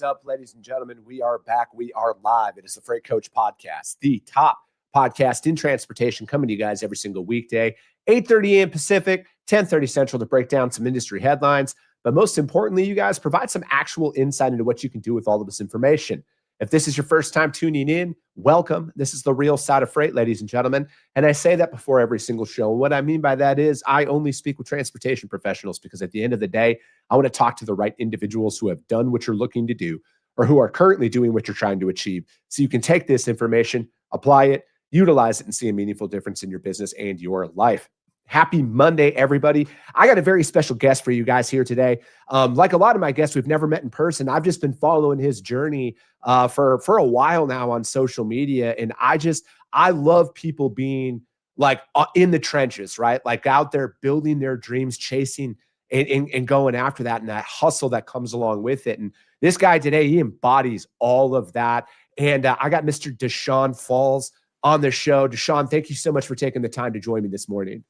up, ladies and gentlemen? We are back. We are live. It is the Freight Coach Podcast, the top podcast in transportation, coming to you guys every single weekday, 8:30 a.m. Pacific, 10:30 Central, to break down some industry headlines. But most importantly, you guys provide some actual insight into what you can do with all of this information. If this is your first time tuning in, welcome. This is the real side of freight, ladies and gentlemen. And I say that before every single show. What I mean by that is I only speak with transportation professionals because at the end of the day, I want to talk to the right individuals who have done what you're looking to do or who are currently doing what you're trying to achieve. So you can take this information, apply it, utilize it, and see a meaningful difference in your business and your life. Happy Monday, everybody. I got a very special guest for you guys here today. Like a lot of my guests, we've never met in person. I've just been following his journey for a while now on social media. And I love people being like in the trenches, right? Like out there building their dreams, chasing and going after that, and that hustle that comes along with it. And this guy today, he embodies all of that. And I got Mr. Dushawn Falls on the show. Dushawn, thank you so much for taking the time to join me this morning.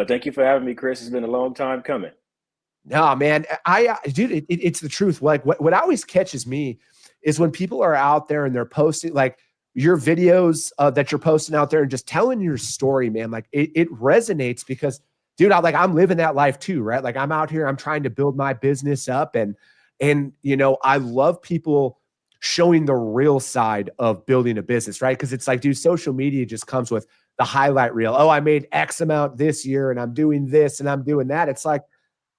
Thank you for having me, Chris. It's been a long time coming. No, man, dude, it's the truth. Like what always catches me is when people are out there and they're posting like your videos that you're posting out there and just telling your story, man. Like it resonates because, dude, I'm living that life too, right? Like I'm out here, I'm trying to build my business up, and you know, I love people showing the real side of building a business, right? Because it's like, dude, social media just comes with the highlight reel. Oh, I made X amount this year and I'm doing this and I'm doing that. It's like,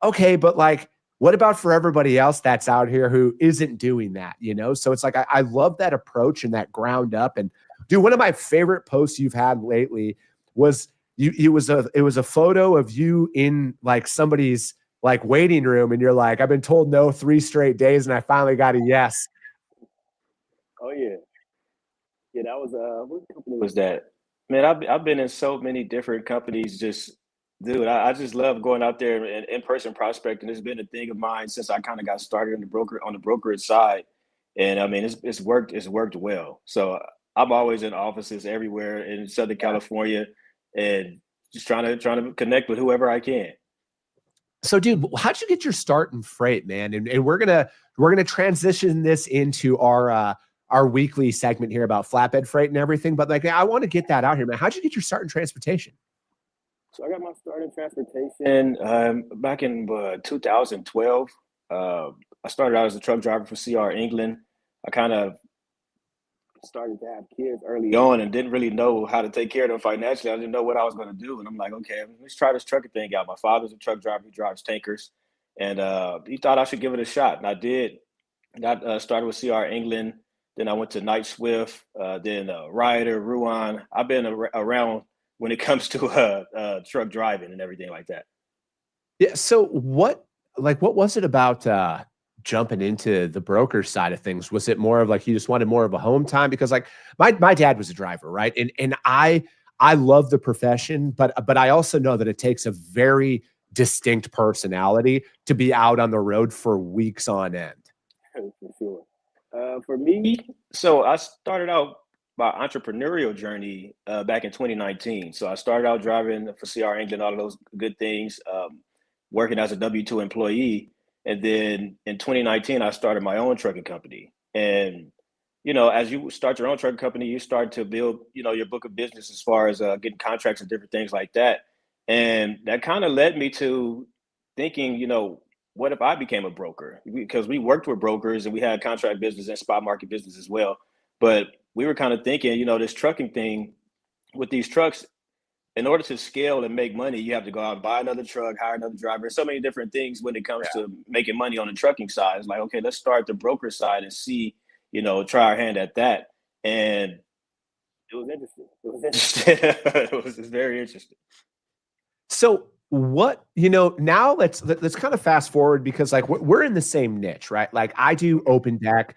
okay, but like, what about for everybody else that's out here who isn't doing that, you know? So it's like, I love that approach and that ground up. And dude, one of my favorite posts you've had lately was it was a photo of you in like somebody's like waiting room. And you're like, I've been told no 3 straight days and I finally got a yes. Oh yeah. Yeah, that was what company was that? Man, I've been in so many different companies. Dude, I just love going out there and in-person prospecting. It's been a thing of mine since I kind of got started on the brokerage side, and I mean it's worked well. So I'm always in offices everywhere in Southern California, and just trying to connect with whoever I can. So, dude, how'd you get your start in freight, man? And we're gonna transition this into our weekly segment here about flatbed freight and everything. But like, I want to get that out here, man. How'd you get your start in transportation? So I got my start in transportation back in 2012. I started out as a truck driver for CR England. I kind of started to have kids early on and didn't really know how to take care of them financially. I didn't know what I was going to do. And I'm like, okay, let's try this trucking thing out. My father's a truck driver. He drives tankers. And he thought I should give it a shot. And I did. Got started with CR England. Then I went to Night Swift, then Ryder, Ruan. I've been around when it comes to truck driving and everything like that. Yeah. So what was it about jumping into the broker side of things? Was it more of like you just wanted more of a home time? Because like my dad was a driver, right? And I love the profession, but I also know that it takes a very distinct personality to be out on the road for weeks on end. For sure. For me, so I started out my entrepreneurial journey back in 2019. So I started out driving for CR England, all of those good things, working as a W-2 employee. And then in 2019, I started my own trucking company. And, you know, as you start your own trucking company, you start to build, you know, your book of business as far as getting contracts and different things like that. And that kind of led me to thinking, you know, what if I became a broker? Because we worked with brokers and we had contract business and spot market business as well. But we were kind of thinking, you know, this trucking thing with these trucks, in order to scale and make money, you have to go out and buy another truck, hire another driver, so many different things when it comes to making money on the trucking side. It's like, okay, let's start the broker side and see, you know, try our hand at that. And it was interesting. It was very interesting. So what, you know, now let's kind of fast forward because like we're in the same niche, right? Like I do open deck,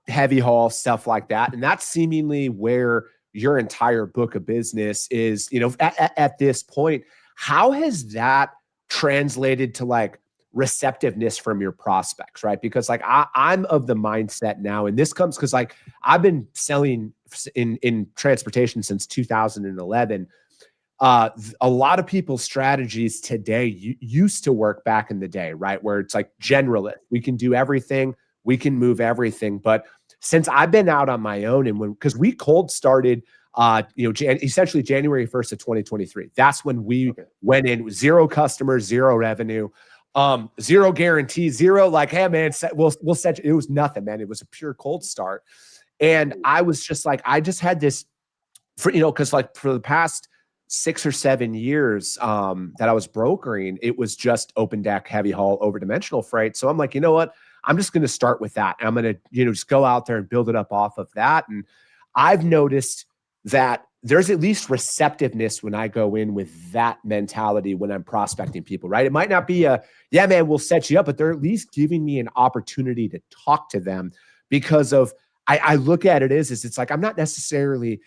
heavy haul, stuff like that. And that's seemingly where your entire book of business is, you know, at this point. How has that translated to like receptiveness from your prospects, right? Because like I'm of the mindset now, and this comes because like I've been selling in transportation since 2011. A lot of people's strategies today used to work back in the day, right? Where it's like generalist. We can do everything. we can move everything. But since I've been out on my own, and because we cold started, essentially January 1st of 2023, that's when we went in with 0 customers, 0 revenue, 0 guarantee, 0 like, hey man, we'll set you. It was nothing, man. It was a pure cold start. And I was just like, I just had this because like for the past 6 or 7 years that I was brokering, it was just open deck, heavy haul, over dimensional freight. So I'm like, you know what? I'm just going to start with that. I'm going to, just go out there and build it up off of that. And I've noticed that there's at least receptiveness when I go in with that mentality when I'm prospecting people, right? It might not be yeah, man, we'll set you up, but they're at least giving me an opportunity to talk to them because of, I look at it as it's like, I'm not necessarily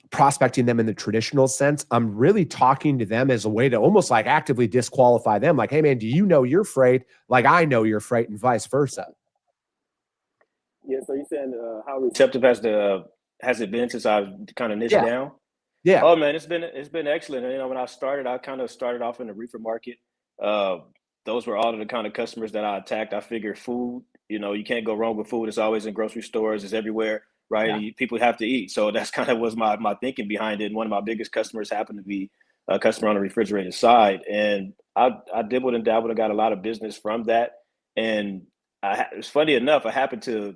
prospecting them in the traditional sense. I'm really talking to them as a way to almost like actively disqualify them. Like, hey man, do you know your freight? Like I know your freight, and vice versa. Yeah. So you're saying how receptive has it been since I've kind of niched down? Yeah. Oh man, it's been excellent. When I started, I kind of started off in the reefer market. Those were all of the kind of customers that I attacked. I figured food, you can't go wrong with food. It's always in grocery stores. It's everywhere. Right. Yeah. People have to eat. So that's kind of was my thinking behind it. And one of my biggest customers happened to be a customer on the refrigerated side. And I dibbled and dabbled and got a lot of business from that. And it's funny enough, I happened to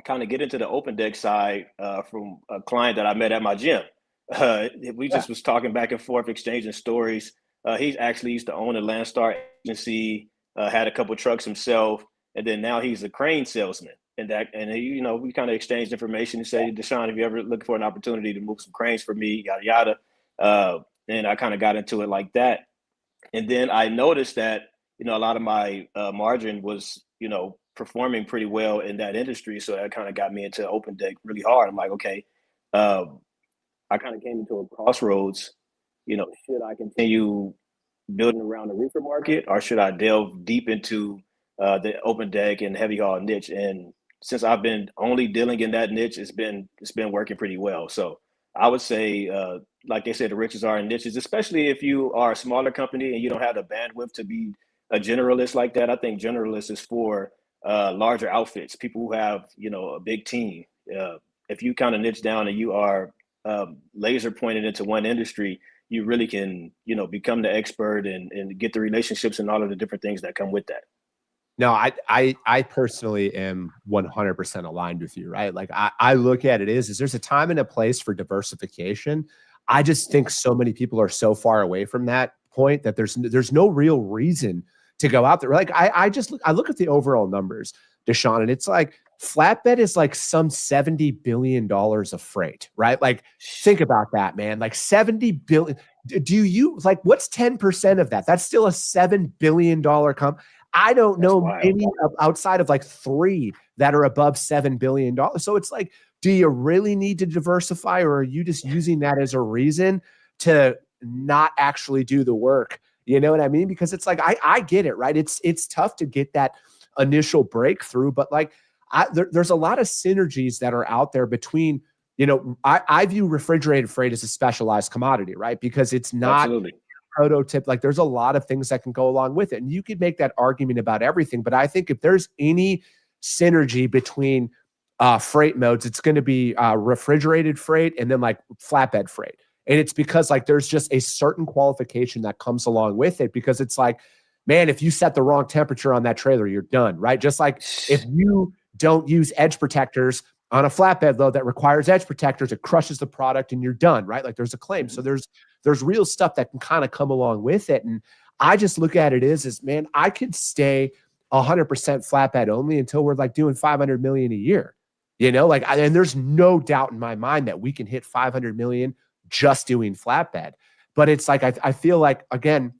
kind of get into the open deck side from a client that I met at my gym. We just was talking back and forth, exchanging stories. He actually used to own a Landstar agency, had a couple trucks himself. And then now he's a crane salesman. And we kind of exchanged information and said, Dushawn, if you ever looking for an opportunity to move some cranes for me, yada, yada. And I kind of got into it like that. And then I noticed that, a lot of my margin was, performing pretty well in that industry. So that kind of got me into open deck really hard. I'm like, okay, I kind of came into a crossroads, should I continue building around the reefer market or should I delve deep into the open deck and heavy haul niche? And since I've been only dealing in that niche, it's been working pretty well. So I would say, like they said, the riches are in niches, especially if you are a smaller company and you don't have the bandwidth to be a generalist like that. I think generalist is for larger outfits, people who have, a big team. If you kind of niche down and you are laser pointed into one industry, you really can, become the expert and get the relationships and all of the different things that come with that. No, I personally am 100% aligned with you, right? Like I look at it is there's a time and a place for diversification. I just think so many people are so far away from that point that there's no real reason to go out there. Like I look at the overall numbers, Dushawn, and it's like flatbed is like some $70 billion of freight, right? Like think about that, man. Like 70 billion. Do you like what's 10% of that? That's still a $7 billion company. I don't know any outside of like 3 that are above $7 billion. So it's like, do you really need to diversify, or are you just using that as a reason to not actually do the work? You know what I mean? Because it's like, I get it, right? It's tough to get that initial breakthrough, but like there's a lot of synergies that are out there between, I view refrigerated freight as a specialized commodity, right? Because it's not prototype. Like there's a lot of things that can go along with it. And you could make that argument about everything. But I think if there's any synergy between freight modes, it's going to be refrigerated freight and then like flatbed freight. And it's because like there's just a certain qualification that comes along with it, because it's like, man, if you set the wrong temperature on that trailer, you're done, right? Just like if you don't use edge protectors on a flatbed load that requires edge protectors, it crushes the product and you're done, right? Like there's a claim. So there's real stuff that can kind of come along with it. And I just look at it as man, I could stay 100% flatbed only until we're like doing 500 million a year, and there's no doubt in my mind that we can hit 500 million just doing flatbed. But it's like, I feel like, again,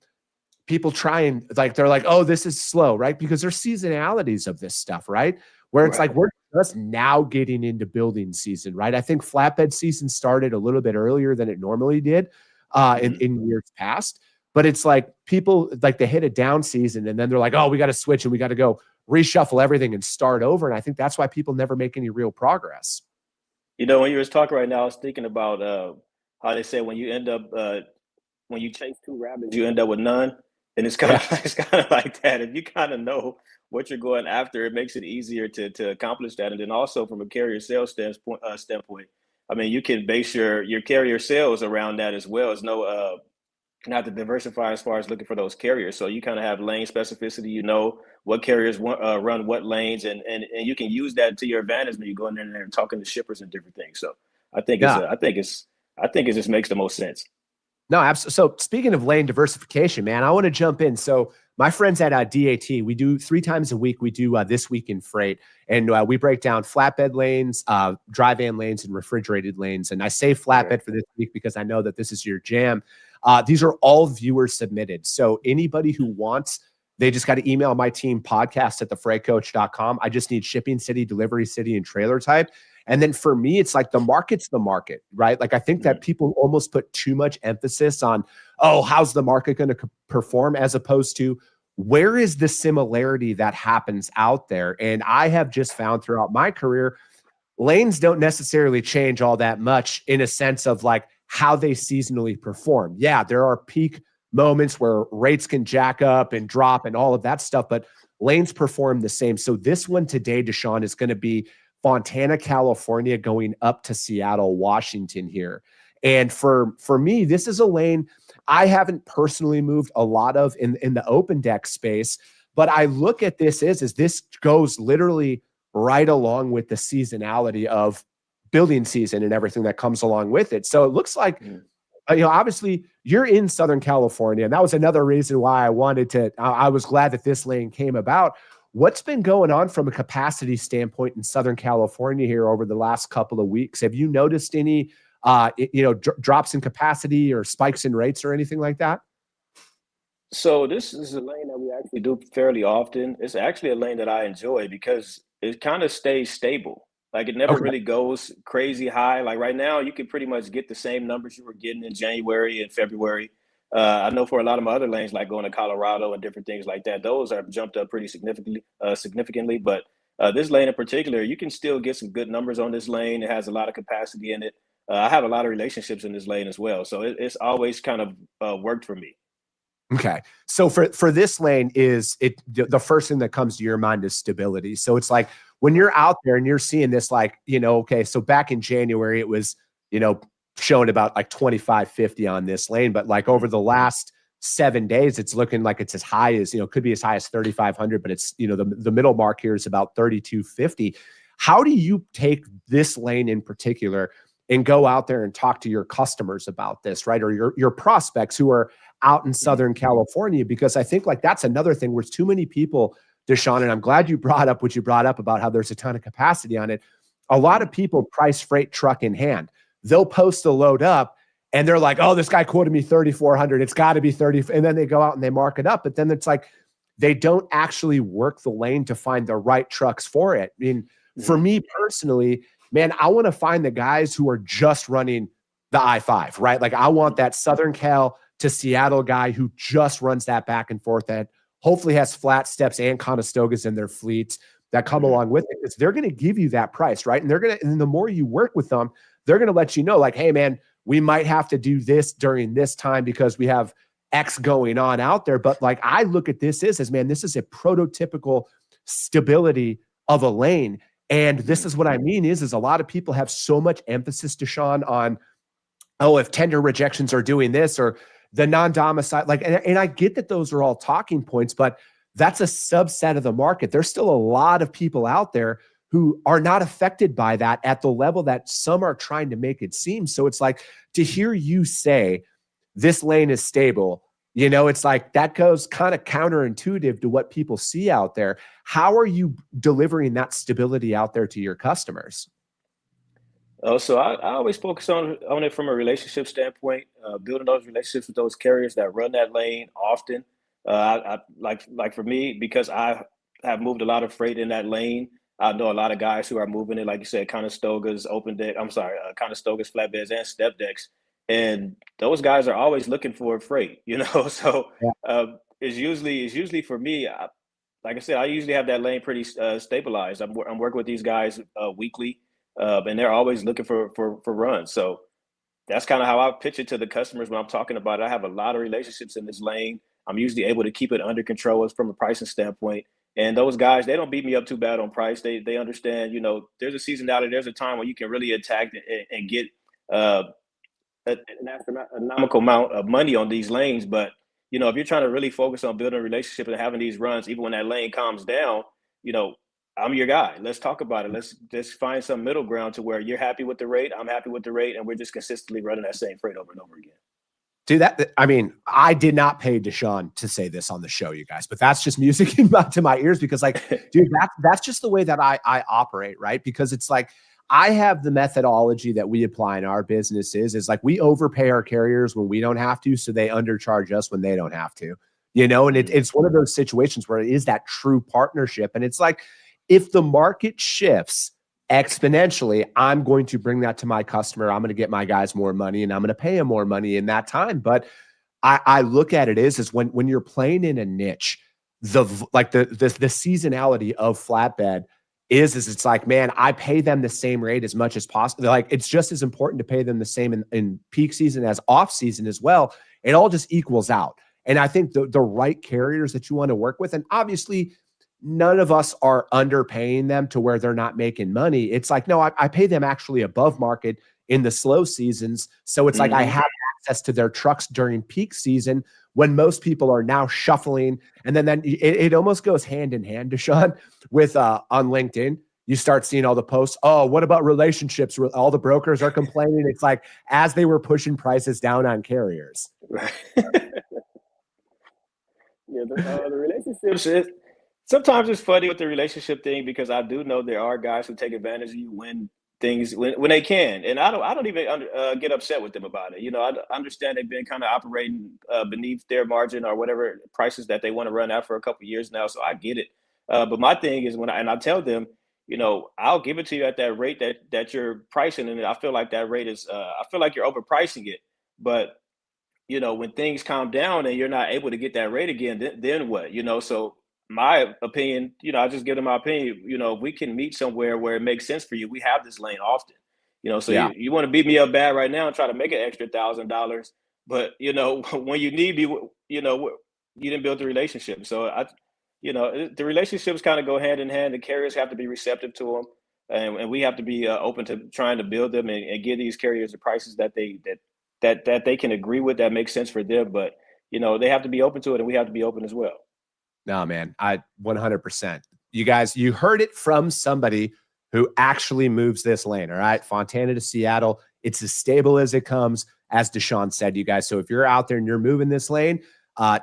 people try and like, they're like, oh, this is slow, right? Because there's seasonalities of this stuff, right? Where it's like, we're just now getting into building season, right? I think flatbed season started a little bit earlier than it normally did in years past. But it's like people like they hit a down season and then they're like, oh, we got to switch and we got to go reshuffle everything and start over. And I think that's why people never make any real progress. When you were talking right now, I was thinking about how they say when you end up when you chase 2 rabbits, you end up with none. And it's kind of it's kind of like that. If you kind of know what you're going after, it makes it easier to accomplish that. And then also from a carrier sales standpoint, I mean, you can base your carrier sales around that as well. As no not to diversify as far as looking for those carriers. So you kind of have lane specificity. You know what carriers run what lanes, and you can use that to your advantage when you go in there and talking to shippers and different things. So I think Yeah. I think it just makes the most sense. No, absolutely. So speaking of lane diversification, man, I want to jump in. So my friends at DAT, we do 3 times a week. We do This Week in Freight, and we break down flatbed lanes, dry van lanes, and refrigerated lanes. And I say flatbed for this week because I know that this is your jam. These are all viewer submitted. So anybody who wants, they just got to email my team, podcast@thefreightcoach.com. I just need shipping city, delivery city, and trailer type. And then for me, it's like the market's the market, right? Like I think that people almost put too much emphasis on, oh, how's the market going to perform, as opposed to where is the similarity that happens out there. And I have just found throughout my career, lanes don't necessarily change all that much in a sense of like how they seasonally perform. Yeah, there are peak moments where rates can jack up and drop and all of that stuff, but lanes perform the same. So this one today, Dushawn, is going to be Fontana, California, going up to Seattle, Washington here. And for me, this is a lane I haven't personally moved a lot of in the open deck space, but I look at this as this goes literally right along with the seasonality of building season and everything that comes along with it. So it looks like, obviously you're in Southern California, and that was another reason why I was glad that this lane came about. What's been going on from a capacity standpoint in Southern California here over the last couple of weeks? Have you noticed any, drops in capacity or spikes in rates or anything like that? So this is a lane that we actually do fairly often. It's actually a lane that I enjoy because it kind of stays stable. Like it never Okay. really goes crazy high. Like right now, you can pretty much get the same numbers you were getting in January and February. I know for a lot of my other lanes, like going to Colorado and different things like that, those are jumped up pretty significantly. But this lane in particular, you can still get some good numbers on this lane. It has a lot of capacity in it. I have a lot of relationships in this lane as well, so it's always kind of worked for me. Okay. So for this lane, is it the first thing that comes to your mind is stability. So it's like when you're out there and you're seeing this, like, okay, so back in January, it was, showing about like 25.50 on this lane, but like over the last 7 days, it's looking like it's as high as, could be as high as 3,500, but it's, the middle mark here is about 3,250. How do you take this lane in particular and go out there and talk to your customers about this, right? Or your prospects who are out in Southern California? Because I think like that's another thing where too many people, Dushawn, and I'm glad you brought up what you brought up about how there's a ton of capacity on it. A lot of people price freight truck in hand. They'll post the load up and they're like, oh, this guy quoted me 3,400. It's got to be 30. And then they go out and they mark it up. But then it's like, they don't actually work the lane to find the right trucks for it. I mean, for me personally, man, I want to find the guys who are just running the I-5, right? Like I want that Southern Cal to Seattle guy who just runs that back and forth, that hopefully has flat steps and Conestogas in their fleets that come along with it, because they're going to give you that price, right? And the more you work with them, they're going to let you know, like, hey, man, we might have to do this during this time because we have X going on out there. But like, I look at this as, man, this is a prototypical stability of a lane. And this is what I mean is a lot of people have so much emphasis, Dushawn, on, oh, if tender rejections are doing this or the non-domicile, like, and I get that those are all talking points, but that's a subset of the market. There's still a lot of people out there who are not affected by that at the level that some are trying to make it seem. So it's like, to hear you say this lane is stable, it's like that goes kind of counterintuitive to what people see out there. How are you delivering that stability out there to your customers? Oh, so I always focus on it from a relationship standpoint, building those relationships with those carriers that run that lane often. I like for me, because I have moved a lot of freight in that lane. I know a lot of guys who are moving it, like you said, Conestogas, open deck. I'm sorry, Conestogas, flatbeds, and step decks, and those guys are always looking for freight. So it's usually for me. Like I said, I usually have that lane pretty stabilized. I'm working with these guys weekly, and they're always looking for runs. So that's kind of how I pitch it to the customers when I'm talking about it. I have a lot of relationships in this lane. I'm usually able to keep it under control from a pricing standpoint. And those guys, they don't beat me up too bad on price. They understand, there's a seasonality, there's a time when you can really attack and get uh, an astronomical amount of money on these lanes. But if you're trying to really focus on building a relationship and having these runs, even when that lane calms down, you know, I'm your guy. Let's talk about it. Let's just find some middle ground to where you're happy with the rate, I'm happy with the rate, and we're just consistently running that same freight over and over again. Dude, I mean, I did not pay Dushawn to say this on the show, you guys, but that's just music to my ears because, like, dude, that's just the way that I operate, right? Because it's like I have the methodology that we apply in our businesses is like we overpay our carriers when we don't have to, so they undercharge us when they don't have to, and it's one of those situations where it is that true partnership. And it's like if the market shifts exponentially, I'm going to bring that to my customer. I'm going to get my guys more money and I'm going to pay them more money in that time. But I look at it is when you're playing in a niche, the seasonality of flatbed is it's like, man, I pay them the same rate as much as possible. Like it's just as important to pay them the same in peak season as off season as well. It all just equals out. And I think the right carriers that you want to work with, and obviously none of us are underpaying them to where they're not making money. It's like, no, I pay them actually above market in the slow seasons. So it's like I have access to their trucks during peak season when most people are now shuffling. And then it almost goes hand in hand, Dushawn, with on LinkedIn. You start seeing all the posts. Oh, what about relationships? All the brokers are complaining. It's like as they were pushing prices down on carriers. Yeah, the relationships. Sometimes it's funny with the relationship thing because I do know there are guys who take advantage of you when they can, and I don't even get upset with them about it. I understand they've been kind of operating beneath their margin or whatever prices that they want to run at for a couple of years now, so I get it. But my thing is I tell them, I'll give it to you at that rate that you're pricing, and I feel like that rate is I feel like you're overpricing it, but when things calm down and you're not able to get that rate again, then what? So my opinion, I just give them my opinion. If we can meet somewhere where it makes sense for you, we have this lane often. So Yeah. you want to beat me up bad right now and try to make an extra $1,000, but when you need me, you didn't build the relationship. So the relationships kind of go hand in hand. The carriers have to be receptive to them, and we have to be open to trying to build them and give these carriers the prices that they can agree with that makes sense for them. But they have to be open to it, and we have to be open as well. No, man, I 100%. You guys, you heard it from somebody who actually moves this lane. All right, Fontana to Seattle, it's as stable as it comes, as Dushawn said, you guys. So if you're out there and you're moving this lane,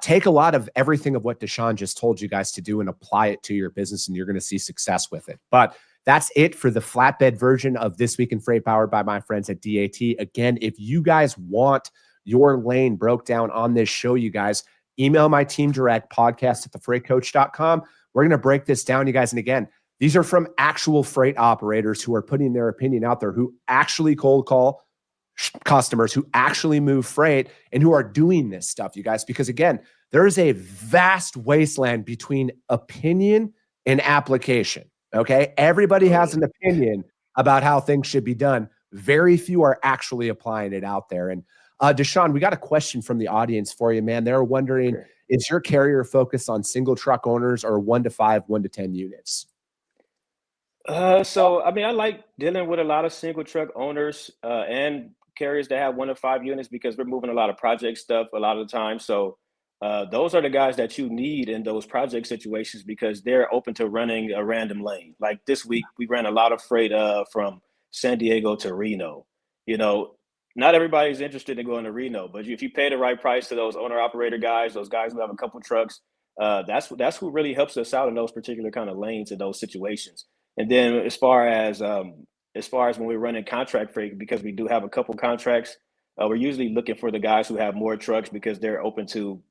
take a lot of everything of what Dushawn just told you guys to do and apply it to your business, and you're going to see success with it. But that's it for the flatbed version of This Week in Freight, powered by my friends at DAT. Again, if you guys want your lane broke down on this show, you guys, email my team direct, podcast@thefreightcoach.com. We're going to break this down, you guys. And again, these are from actual freight operators who are putting their opinion out there, who actually cold call customers, who actually move freight, and who are doing this stuff, you guys. Because again, there is a vast wasteland between opinion and application. Okay. Everybody has an opinion about how things should be done. Very few are actually applying it out there. And Dushawn, we got a question from the audience for you, man. They're wondering, is your carrier focused on single truck owners or 1 to 5, 1 to 10 units? So I mean, I like dealing with a lot of single truck owners and carriers that have 1 to 5 units because we're moving a lot of project stuff a lot of the time. So those are the guys that you need in those project situations because they're open to running a random lane. Like this week, we ran a lot of freight from San Diego to Reno. Not everybody's interested in going to Reno, but if you pay the right price to those owner operator guys, those guys who have a couple trucks, that's who really helps us out in those particular kind of lanes in those situations. And then as far as when we're running contract freight, because we do have a couple contracts, we're usually looking for the guys who have more trucks because they're open to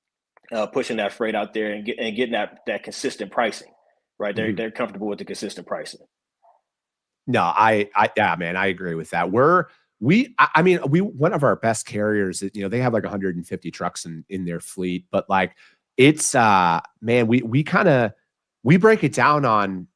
pushing that freight out there and getting that consistent pricing, right? They're comfortable with the consistent pricing. No, yeah, man, I agree with that. One of our best carriers, they have like 150 trucks in their fleet, but like it's, man, we break it down on,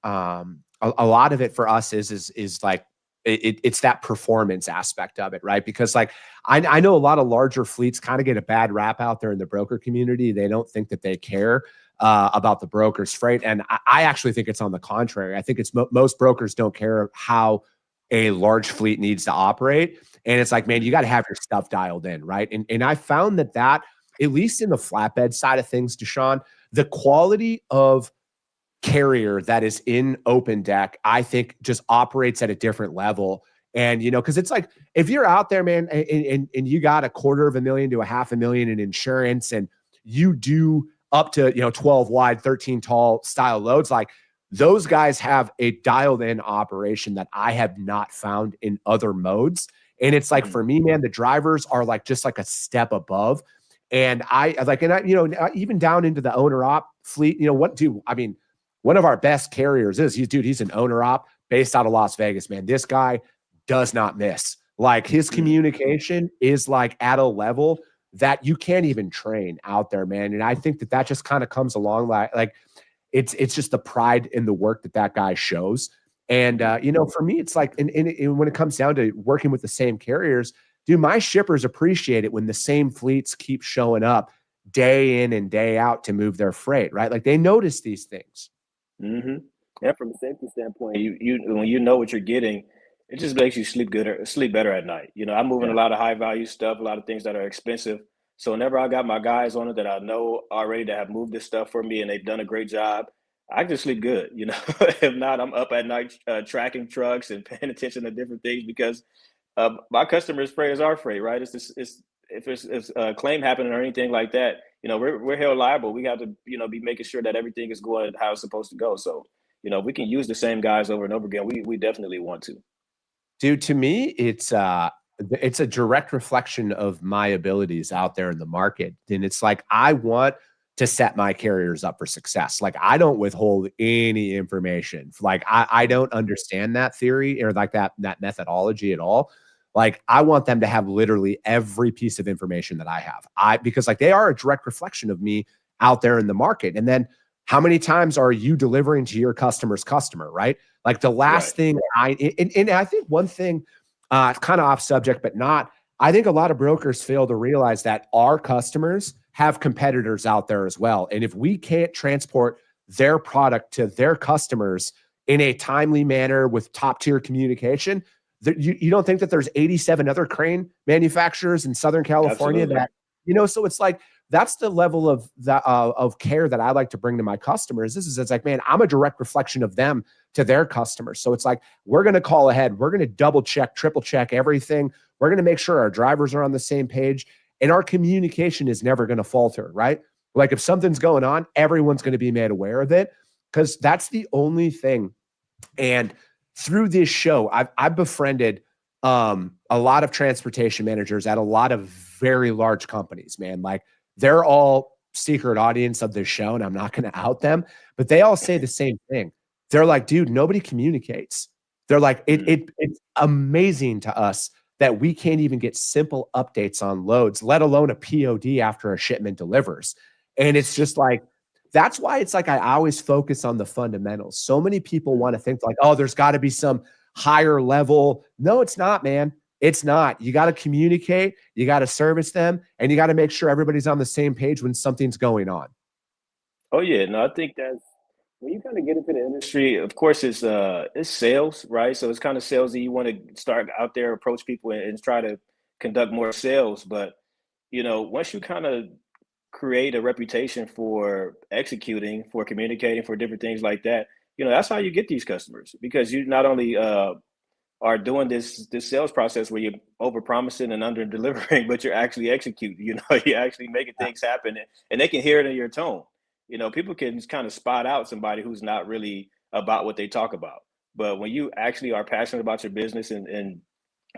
a lot of it for us is like it's that performance aspect of it, right? Because like I know a lot of larger fleets kind of get a bad rap out there in the broker community. They don't think that they care about the broker's freight, and I actually think it's on the contrary. I think it's most brokers don't care how a large fleet needs to operate, and it's like, man, you got to have your stuff dialed in, right? And I found that at least in the flatbed side of things, Dushawn, the quality of carrier that is in open deck, I think just operates at a different level. And, because it's like, if you're out there, man, and you got $250,000 to $500,000 in insurance, and you do up to, 12 wide, 13 tall style loads, like those guys have a dialed in operation that I have not found in other modes. And it's like, for me, man, the drivers are like, just like a step above. And even down into the owner op fleet, one of our best carriers he's an owner op based out of Las Vegas, man. This guy does not miss. Like, his communication is like at a level that you can't even train out there, man. And I think that just kind of comes along like it's just the pride in the work that guy shows. And, for me, it's like, and when it comes down to working with the same carriers, dude, my shippers appreciate it when the same fleets keep showing up day in and day out to move their freight, right? Like, they notice these things. Mm-hmm. And from a safety standpoint, you when you know what you're getting, it just makes you sleep better at night. I'm moving a lot of high value stuff, a lot of things that are expensive. So whenever I got my guys on it that I know already that have moved this stuff for me and they've done a great job, I can sleep good. If not, I'm up at night tracking trucks and paying attention to different things because my customers' freight is our freight, right? If it's a claim happening or anything like that, we're held liable. We have to, be making sure that everything is going how it's supposed to go. So, if we can use the same guys over and over again, we definitely want to. Dude, to me, it's a direct reflection of my abilities out there in the market. And it's like, I want to set my carriers up for success. Like, I don't withhold any information. Like, I don't understand that theory or like that methodology at all. Like, I want them to have literally every piece of information that I have. Because like, they are a direct reflection of me out there in the market. And then how many times are you delivering to your customer's customer, right? Like, the last thing I think one thing, kind of off subject, but not, I think a lot of brokers fail to realize that our customers have competitors out there as well. And if we can't transport their product to their customers in a timely manner with top tier communication, you don't think that there's 87 other crane manufacturers in Southern California that, so it's like, that's the level of care that I like to bring to my customers. It's like, man, I'm a direct reflection of them to their customers. So it's like, we're going to call ahead. We're going to double check, triple check everything. We're going to make sure our drivers are on the same page, and our communication is never going to falter, right? Like, if something's going on, everyone's going to be made aware of it, because that's the only thing. And through this show, I've befriended a lot of transportation managers at a lot of very large companies, man. Like, they're all secret audience of this show, and I'm not going to out them, but they all say the same thing. They're like, dude, nobody communicates. They're like, it's amazing to us that we can't even get simple updates on loads, let alone a POD after a shipment delivers. And it's just like, that's why it's like, I always focus on the fundamentals. So many people want to think like, oh, there's got to be some higher level. No, it's not, man. It's not. You got to communicate, you got to service them, and you got to make sure everybody's on the same page when something's going on. Oh yeah, no, I think that's when you kind of get into the industry. Of course, it's sales, right? So it's kind of salesy. You want to start out there, approach people, and try to conduct more sales. But once you kind of create a reputation for executing, for communicating, for different things like that, that's how you get these customers, because you not only are doing this sales process where you're over promising and under delivering, but you're actually executing. You're actually making things happen, and they can hear it in your tone. People can kind of spot out somebody who's not really about what they talk about. But when you actually are passionate about your business and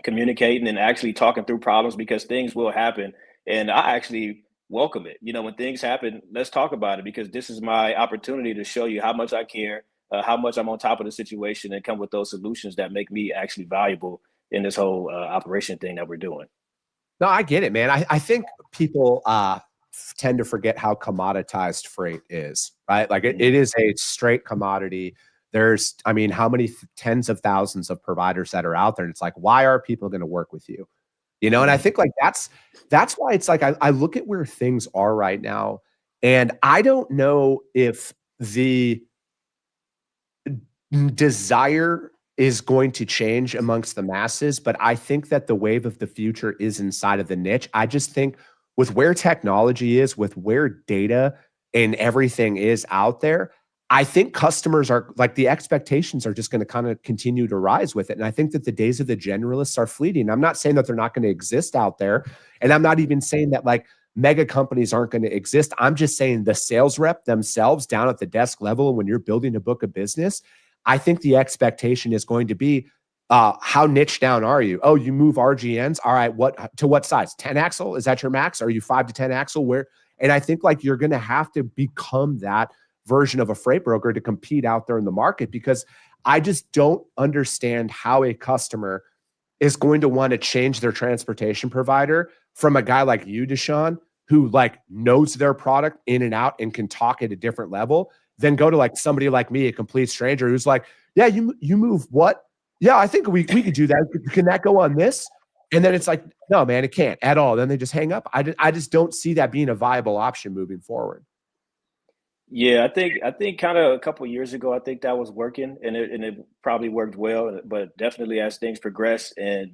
communicating and actually talking through problems, because things will happen, and I actually welcome it. When things happen, let's talk about it, because this is my opportunity to show you how much I care, how much I'm on top of the situation, and come with those solutions that make me actually valuable in this whole operation thing that we're doing. No, I get it, man. I think people tend to forget how commoditized freight is, right? Like, it is a straight commodity. There's, I mean, how many tens of thousands of providers that are out there? And it's like, why are people going to work with you? You know, and I think like that's why it's like I look at where things are right now, and I don't know if the desire is going to change amongst the masses, but I think that the wave of the future is inside of the niche. I just think with where technology is, with where data and everything is out there, I think customers are like the expectations are just going to kind of continue to rise with it. And I think that the days of the generalists are fleeting. I'm not saying that they're not going to exist out there. And I'm not even saying that like mega companies aren't going to exist. I'm just saying the sales rep themselves down at the desk level, when you're building a book of business, I think the expectation is going to be, how niche down are you? Oh, you move RGNs. All right. What size? 10 axle? Is that your max? Are you 5 to 10 axle? Where? And I think like you're going to have to become that version of a freight broker to compete out there in the market, because I just don't understand how a customer is going to want to change their transportation provider from a guy like you, Dushawn, who like knows their product in and out and can talk at a different level, then go to like somebody like me, a complete stranger who's like, yeah, you move what? Yeah, I think we could do that. Can that go on this? And then it's like, no, man, it can't at all. Then they just hang up. I just don't see that being a viable option moving forward. Yeah, I think kind of a couple of years ago, I think that was working, and it probably worked well. But definitely as things progress, and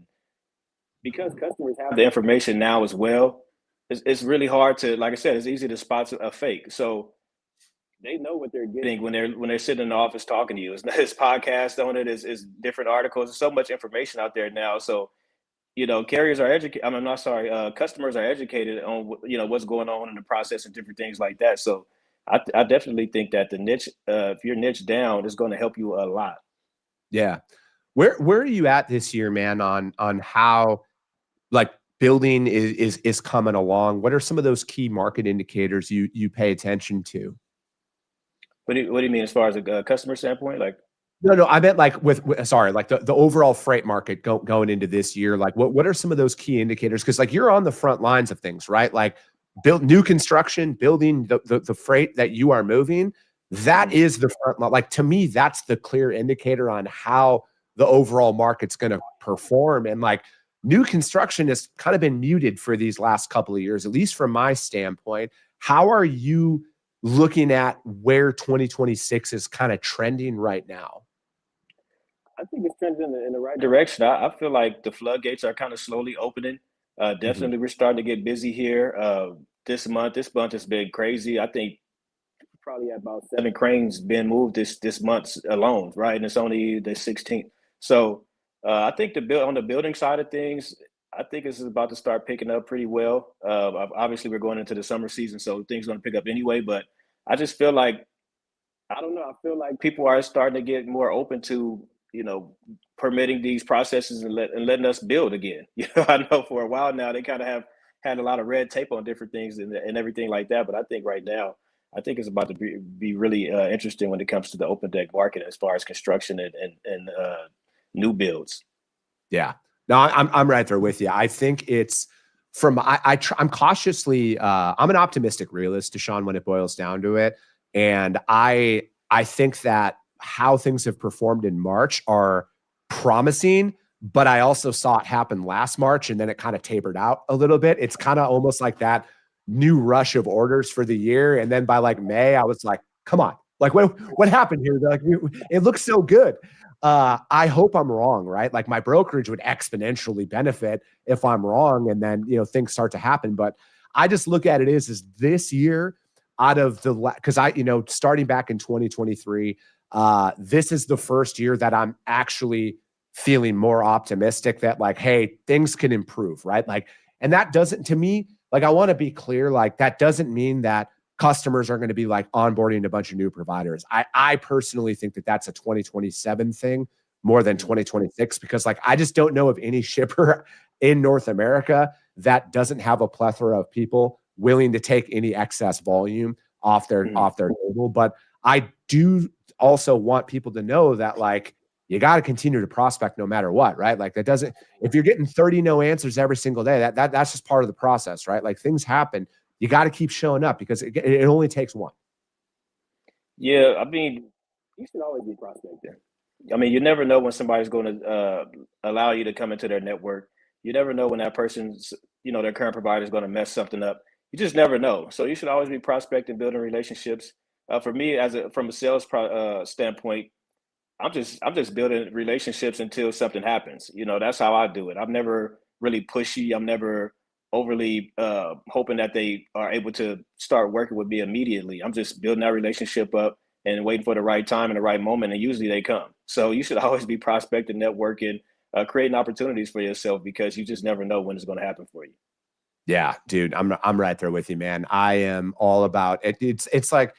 because customers have the information now as well, it's really hard to, like I said, it's easy to spot a fake. So they know what they're getting when they're sitting in the office talking to you. It's podcast on it, is different articles. There's so much information out there now. So carriers are educated. I'm not sorry. Customers are educated on what's going on in the process and different things like that. So I definitely think that the niche, if you're niche down, is going to help you a lot. Yeah. Where are you at this year, man, on how like building is coming along? What are some of those key market indicators you pay attention to? What do you mean as far as a customer standpoint? Like, No, I meant like sorry, like the overall freight market going into this year. Like what are some of those key indicators? Because like you're on the front lines of things, right? Like build new construction, building the freight that you are moving. That is the front line. Like to me, that's the clear indicator on how the overall market's going to perform. And like new construction has kind of been muted for these last couple of years, at least from my standpoint. How are you looking at where 2026 is kind of trending right now? I think it's trending in the right direction. I feel like the floodgates are kind of slowly opening. Mhm. Definitely, we're starting to get busy here. This month has been crazy. I think probably about 7 cranes being moved this month alone, right? And it's only the 16th. So I think on the building side of things, I think this is about to start picking up pretty well. Obviously, we're going into the summer season, so things are going to pick up anyway. But I just feel like, I don't know. I feel like people are starting to get more open to, permitting these processes and letting us build again. I know for a while now they kind of have had a lot of red tape on different things and everything like that. But I think right now, I think it's about to be really interesting when it comes to the open deck market as far as construction and new builds. Yeah. No, I'm right there with you. I think it's from I'm cautiously I'm an optimistic realist, Dushawn, when it boils down to it. And I think that how things have performed in March are promising, but I also saw it happen last March and then it kind of tapered out a little bit. It's kind of almost like that new rush of orders for the year. And then by like May, I was like, come on, like what happened here? Like it looks so good. I hope I'm wrong, right? Like my brokerage would exponentially benefit if I'm wrong, and then things start to happen. But I just look at it is this year out of the because starting back in 2023, this is the first year that I'm actually feeling more optimistic that like, hey, things can improve, right? Like, and that doesn't to me, like I want to be clear, like that doesn't mean that customers are going to be like onboarding a bunch of new providers. I personally think that that's a 2027 thing more than 2026, because like I just don't know of any shipper in North America that doesn't have a plethora of people willing to take any excess volume off their table. But I do also want people to know that like you got to continue to prospect no matter what, right? Like that doesn't, if you're getting 30 no answers every single day, that's just part of the process, right? Like things happen. You got to keep showing up because it only takes one. Yeah, I mean, you should always be prospecting. I mean, you never know when somebody's going to allow you to come into their network. You never know when that person's, their current provider is going to mess something up. You just never know. So you should always be prospecting, building relationships. For me, from a sales standpoint, I'm just building relationships until something happens. That's how I do it. I'm never really pushy. I'm never overly hoping that they are able to start working with me immediately. I'm just building that relationship up and waiting for the right time and the right moment, and usually they come. So you should always be prospecting, networking, creating opportunities for yourself, because you just never know when it's going to happen for you. Yeah, dude, I'm right there with you, man. I am all about it. It's like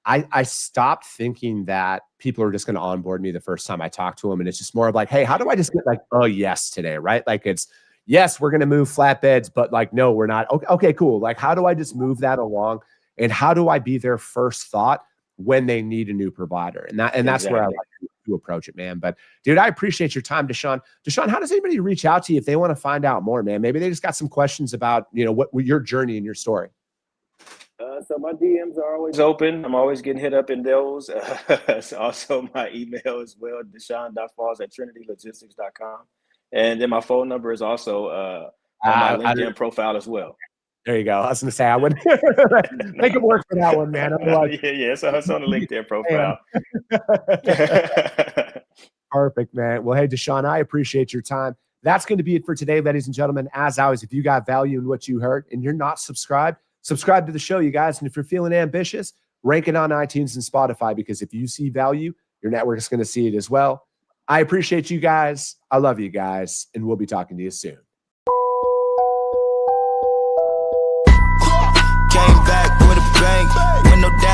I stopped thinking that people are just going to onboard me the first time I talk to them, and it's just more of like, hey, how do I just get like, oh yes today, right? Like it's yes, we're going to move flatbeds, but like no, we're not. Okay, cool. Like how do I just move that along, and how do I be their first thought when they need a new provider? And that's where I like to approach it, man. But dude, I appreciate your time, Dushawn. Dushawn, how does anybody reach out to you if they want to find out more, man? Maybe they just got some questions about, what your journey and your story. So my DMs are always open. I'm always getting hit up in those. It's also my email as well, Dushawn.falls@trinitylogistics.com. And then my phone number is also on my LinkedIn profile as well. There you go. I was going to say, I would make it work for that one, man. Yeah. So it's on the LinkedIn profile. Perfect, man. Well, hey, Dushawn, I appreciate your time. That's going to be it for today, ladies and gentlemen. As always, if you got value in what you heard and you're not subscribed, subscribe to the show, you guys. And if you're feeling ambitious, rank it on iTunes and Spotify, because if you see value, your network is going to see it as well. I appreciate you guys. I love you guys. And we'll be talking to you soon. Came back with a bang, with no doubt.